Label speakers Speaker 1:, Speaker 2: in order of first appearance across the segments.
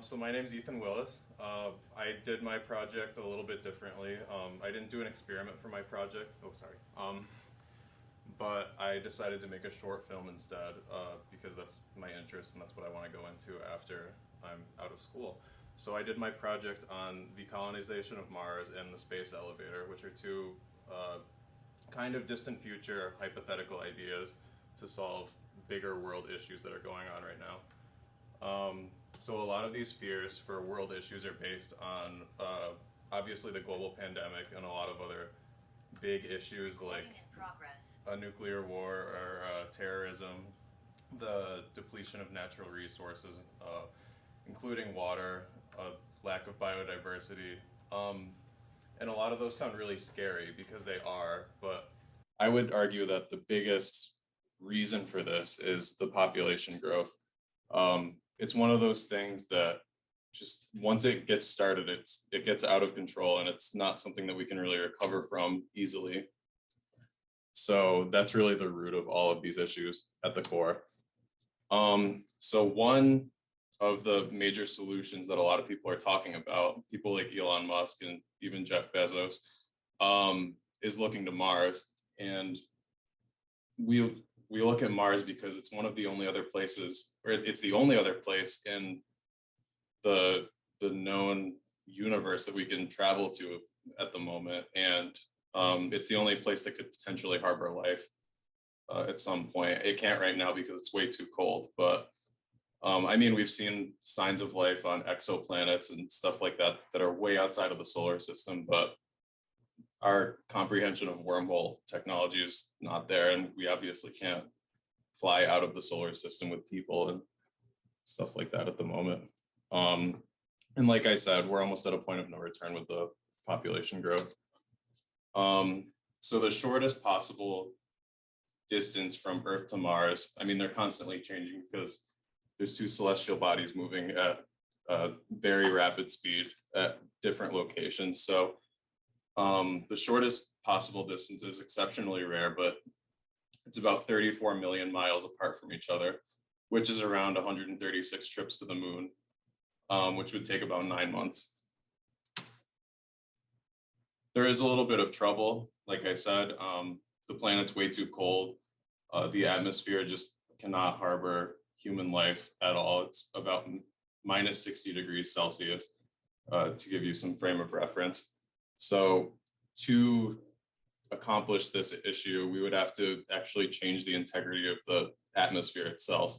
Speaker 1: So my name's Ethan Willis. I did my project a little bit differently. I didn't do an experiment for my project. Oh, sorry. But I decided to make a short film instead because that's my interest and that's what I want to go into after I'm out of school. So I did my project on the colonization of Mars and the space elevator, which are two kind of distant future hypothetical ideas to solve bigger world issues that are going on right now. So a lot of these fears for world issues are based on obviously the global pandemic and a lot of other big issues like a nuclear war or terrorism, the depletion of natural resources, including water, lack of biodiversity. And a lot of those sound really scary because they are, but I would argue that the biggest reason for this is the population growth. It's one of those things that just once it gets started, it gets out of control and it's not something that we can really recover from easily. So that's really the root of all of these issues at the core. So one of the major solutions that a lot of people are talking about, people like Elon Musk and even Jeff Bezos, is looking to Mars. And we look at Mars because it's one of the only other places, or it's the only other place in the known universe that we can travel to at the moment, and it's the only place that could potentially harbor life at some point. It can't right now because it's way too cold, but I mean, we've seen signs of life on exoplanets and stuff like that that are way outside of the solar system, but our comprehension of wormhole technology is not there, and we obviously can't fly out of the solar system with people and stuff like that at the moment. And like I said, we're almost at a point of no return with the population growth. So the shortest possible distance from Earth to Mars, I mean, they're constantly changing because there's two celestial bodies moving at a very rapid speed at different locations. So the shortest possible distance is exceptionally rare, but it's about 34 million miles apart from each other, which is around 136 trips to the moon, which would take about 9 months. There is a little bit of trouble. Like I said, the planet's way too cold. The atmosphere just cannot harbor human life at all. It's about minus 60 degrees Celsius, to give you some frame of reference. So to accomplish this issue, we would have to actually change the integrity of the atmosphere itself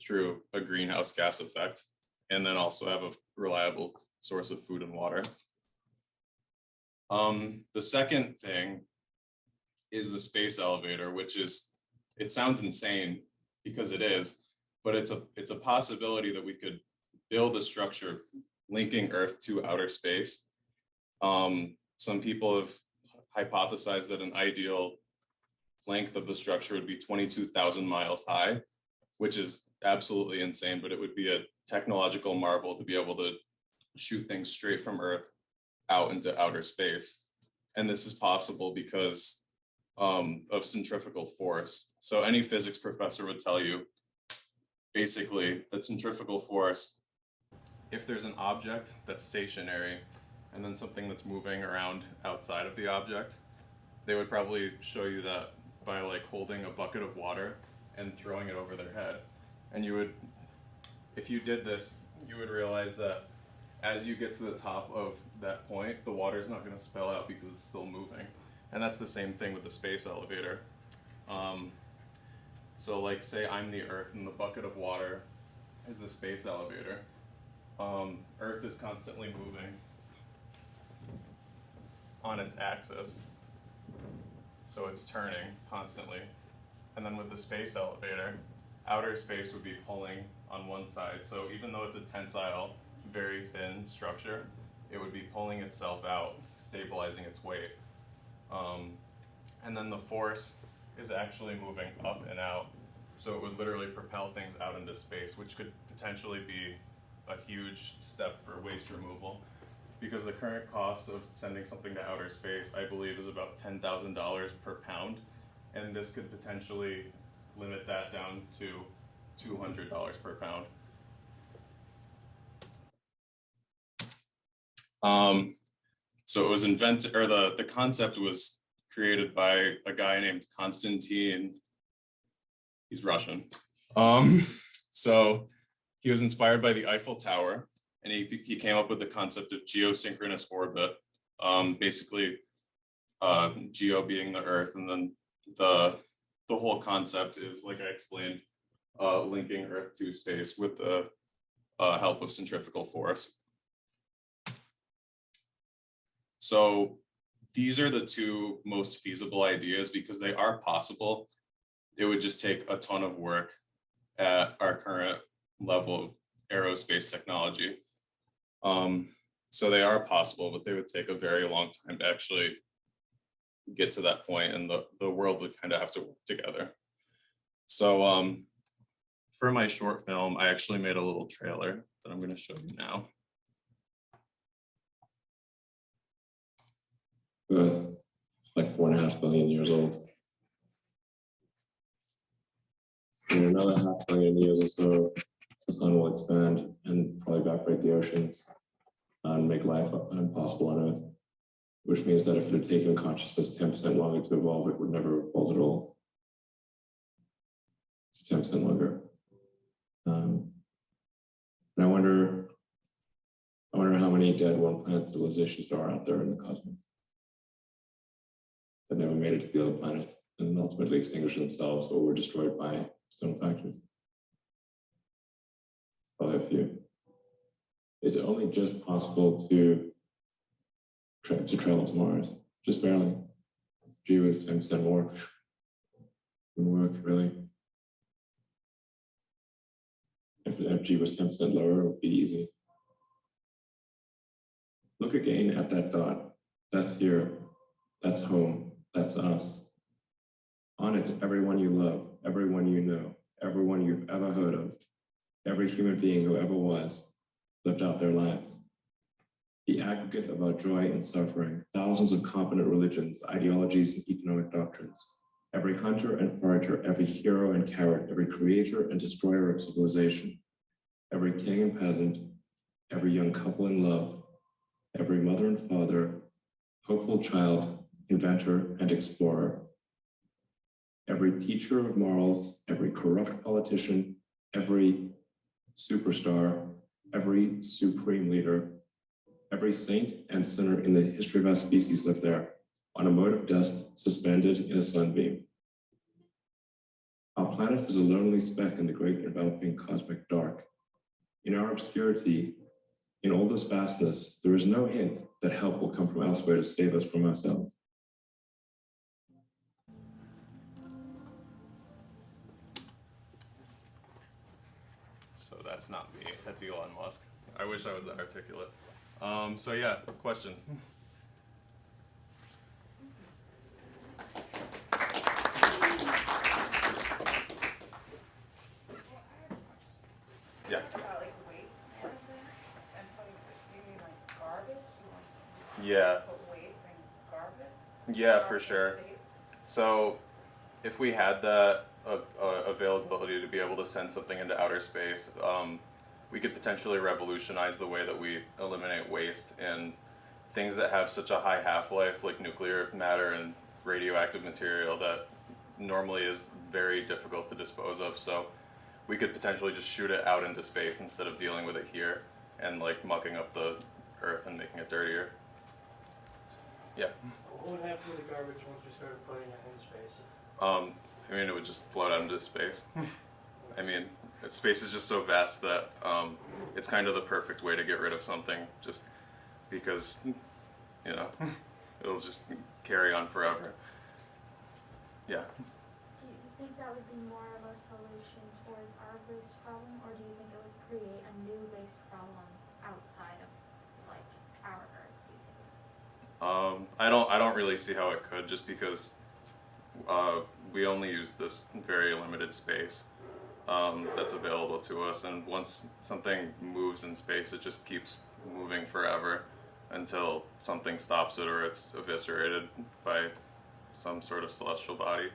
Speaker 1: through a greenhouse gas effect, and then also have a reliable source of food and water. The second thing is the space elevator, which is, it sounds insane because it is, but it's a possibility that we could build a structure linking Earth to outer space. Some people have hypothesized that an ideal length of the structure would be 22,000 miles high, which is absolutely insane, but it would be a technological marvel to be able to shoot things straight from Earth out into outer space. And this is possible because of centrifugal force. So any physics professor would tell you basically that centrifugal force, if there's an object that's stationary and then something that's moving around outside of the object, they would probably show you that by like holding a bucket of water and throwing it over their head. And you would, if you did this, you would realize that as you get to the top of that point, the water is not going to spill out because it's still moving. And that's the same thing with the space elevator. So like say I'm the Earth and the bucket of water is the space elevator. Earth is constantly moving on its axis. So it's turning constantly. And then with the space elevator, outer space would be pulling on one side. So even though it's a tensile, very thin structure, it would be pulling itself out, stabilizing its weight. And then the force is actually moving up and out. So it would literally propel things out into space, which could potentially be a huge step for waste removal. Because the current cost of sending something to outer space, I believe, is about $10,000 per pound. And this could potentially limit that down to $200 per pound. So it was invented, or the concept was created by a guy named Konstantin. He's Russian. So he was inspired by the Eiffel Tower, and he came up with the concept of geosynchronous orbit. Basically, geo being the Earth, and then the whole concept is, like I explained, linking Earth to space with the help of centrifugal force. So these are the two most feasible ideas because they are possible. It would just take a ton of work at our current level of aerospace technology. So they are possible, but they would take a very long time to actually get to that point, and the world would kind of have to work together. So for my short film, I actually made a little trailer that I'm going to show you now.
Speaker 2: Earth, like 4.5 billion years old. In another 500 million years or so, the sun will expand and probably evaporate the oceans and make life impossible on Earth, which means that if it had taken consciousness 10% longer to evolve, it would never have evolved at all. It's 10% longer. And I wonder how many dead one-planet civilizations there are out there in the cosmos that never made it to the other planet and ultimately extinguished themselves or were destroyed by stone factors. Probably a few. Is it only just possible to travel to Mars? Just barely. G was 10% more. Wouldn't work, really. If G was 10% lower, it would be easy. Look again at that dot. That's here. That's home. That's us. On it, everyone you love, everyone you know, everyone you've ever heard of, every human being who ever was, lived out their lives. The aggregate of our joy and suffering, thousands of competent religions, ideologies, and economic doctrines. Every hunter and forager, every hero and coward, every creator and destroyer of civilization, every king and peasant, every young couple in love, every mother and father, hopeful child, inventor and explorer, every teacher of morals, every corrupt politician, every superstar, every supreme leader, every saint and sinner in the history of our species lived there, on a mote of dust suspended in a sunbeam. Our planet is a lonely speck in the great enveloping cosmic dark. In our obscurity, in all this vastness, there is no hint that help will come from elsewhere to save us from ourselves.
Speaker 1: So that's not me, that's Elon Musk. I wish I was that articulate. So yeah, questions? Yeah.
Speaker 3: About like waste management and putting, do you mean like garbage?
Speaker 1: Yeah.
Speaker 3: Put waste in garbage?
Speaker 1: Yeah, for sure.
Speaker 3: Space?
Speaker 1: So if we had that availability to be able to send something into outer space, we could potentially revolutionize the way that we eliminate waste and things that have such a high half-life, like nuclear matter and radioactive material, that normally is very difficult to dispose of. So we could potentially just shoot it out into space instead of dealing with it here and like mucking up the Earth and making it dirtier. Yeah.
Speaker 4: What would happen to the garbage once we started putting it in space?
Speaker 1: I mean, it would just float out into space. I mean, space is just so vast that it's kind of the perfect way to get rid of something, just because, you know, it'll just carry on forever. Yeah.
Speaker 5: Do you think that would be more of a solution towards our waste problem, or do you think it would create a new waste problem outside of like our Earth? Do you think?
Speaker 1: I don't really see how it could, just because we only use this very limited space that's available to us, and once something moves in space, it just keeps moving forever until something stops it or it's eviscerated by some sort of celestial body.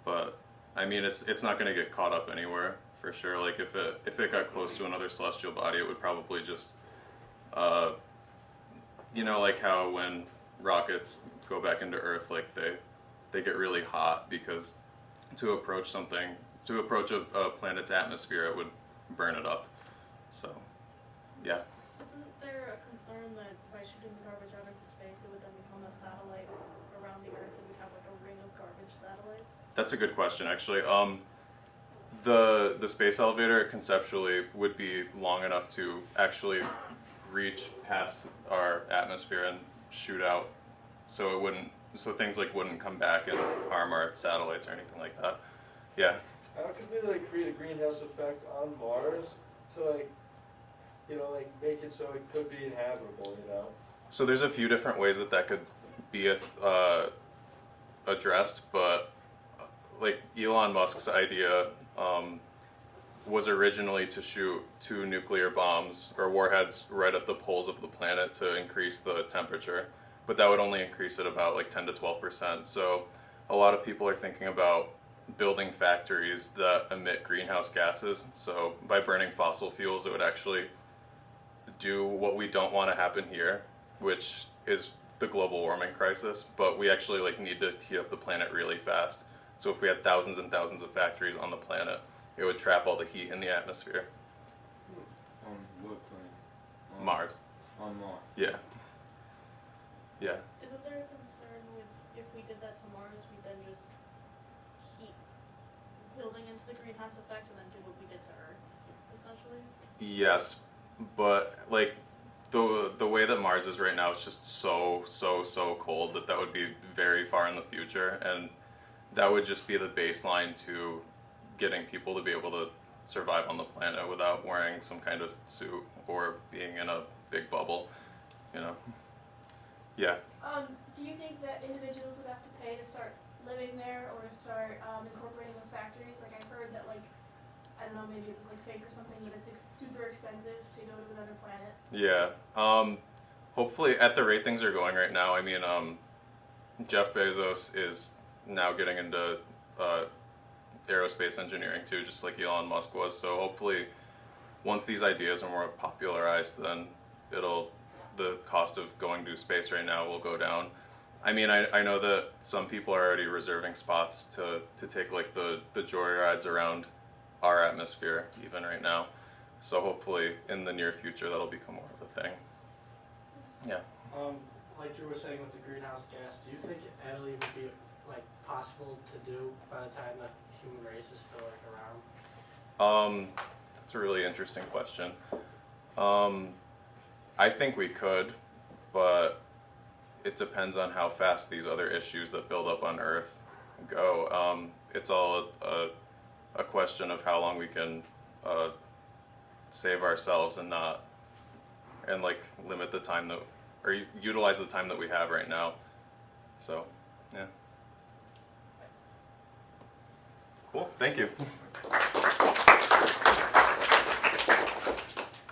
Speaker 1: But I mean, it's not going to get caught up anywhere for sure. Like if it got close to another celestial body, it would probably just you know, like how when rockets go back into Earth, like they get really hot because to approach a planet's atmosphere, it would burn it up. So, yeah.
Speaker 3: Isn't there a concern that by shooting the garbage out into space, it would then become a satellite around the Earth and we'd have like a ring of garbage satellites?
Speaker 1: That's a good question, actually. The space elevator conceptually would be long enough to actually reach past our atmosphere and shoot out, so things like wouldn't come back and harm our satellites or anything like that. Yeah.
Speaker 6: How could we like create a greenhouse effect on Mars to like, you know, like make it so it could be inhabitable, you know?
Speaker 1: So there's a few different ways that could be addressed, but like Elon Musk's idea was originally to shoot 2 nuclear bombs or warheads right at the poles of the planet to increase the temperature, but that would only increase it about like 10 to 12%. So a lot of people are thinking about building factories that emit greenhouse gases. So by burning fossil fuels, it would actually do what we don't want to happen here, which is the global warming crisis, but we actually like need to heat up the planet really fast. So if we had thousands and thousands of factories on the planet, it would trap all the heat in the atmosphere.
Speaker 7: On what planet? On
Speaker 1: Mars.
Speaker 7: On Mars.
Speaker 1: Yeah. Yeah.
Speaker 3: Isn't there a concern with if we did that to Mars, we then just keep building into the greenhouse effect and then do what we did to Earth, essentially?
Speaker 1: Yes, but like the way that Mars is right now, it's just so cold that would be very far in the future, and that would just be the baseline to getting people to be able to survive on the planet without wearing some kind of suit or being in a big bubble, you know. Yeah.
Speaker 8: Do you think that individuals would have to pay to start living there or to start incorporating those factories? Like I've heard that like, I don't know, maybe it was like fake or something, but it's super expensive to go to another planet.
Speaker 1: Yeah. Hopefully, at the rate things are going right now, I mean, Jeff Bezos is now getting into aerospace engineering too, just like Elon Musk was. So hopefully, once these ideas are more popularized, then the cost of going to space right now will go down. I mean, I know that some people are already reserving spots to take like the joyrides around our atmosphere even right now. So hopefully in the near future that'll become more of a thing. Yeah.
Speaker 4: Like you were saying with the greenhouse gas, do you think Italy would be like possible to do by the time the human race is still like around?
Speaker 1: That's a really interesting question. I think we could, but it depends on how fast these other issues that build up on Earth go. It's all a question of how long we can save ourselves and like limit the time or utilize the time that we have right now. So, yeah. Cool. Thank you.